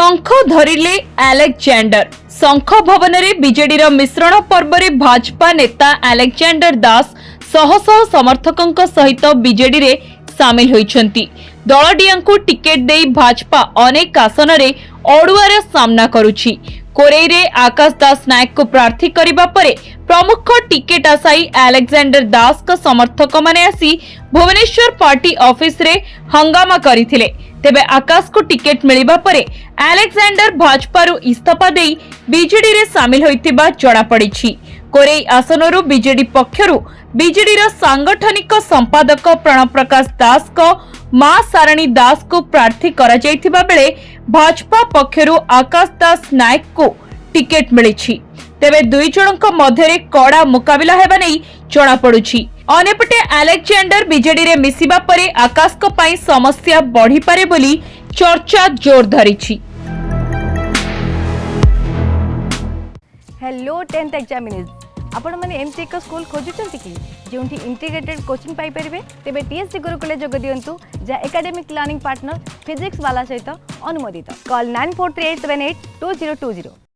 शंख धरिले अलेक्जेंडर शंख भवन में बीजेडी मिश्रण पर्व में भाजपा नेता अलेक्जेंडर दास शह शह समर्थकों सहित बीजेडी रे सामिल होइछंती। दलडिया को टिकेट दे भाजपा अनेक आसन में अड़ुआर सामना करुछि। कोरेई रे आकाश दास नायक को प्रार्थी करिबा परे प्रमुख टिकेट आशायी अलेक्जेंडर दास का समर्थक माने आसी भुवनेश्वर पार्टी ऑफिस रे हंगामा करिथिले। तेबे आकाश को टिकेट मिलिबा परे अलेक्जेंडर भाजपा रु इस्तीफा देई बीजेडी रे सामिल होइतिबा जणा पड़िछि। कोरेई आसनरु बीजेडी पक्षरु बीजेडी रा सांगठनिक संपादक प्रणव प्रकाश दास को मां सारणी दास को प्रार्थी करा जायतिबा बेले भाजपा पक्षरु आकाश दास नायक को टिकेट मिलिछि। तेबे दुई जनक मध्यरे कड़ा मुकाबिला हेबा नै जणा पड़ुछि। अनेपटे अलेक्जेंडर बीजेडी रे मिसिबा परे आकाश को पाई समस्या बढ़ी पारे बोली चर्चा जोर धरिछि। हेलो 10th एग्जामिनीज आपण माने एमसी एक स्कूल खोजुचंती कि जोंठी इंटीग्रेटेड कोचिंग पाई परिबे तेबे टीएससी गुरुकुले जोग दियंतु जा एकेडमिक लर्निंग पार्टनर फिजिक्स वाला सहित अनुमोदित। कॉल 9438782020।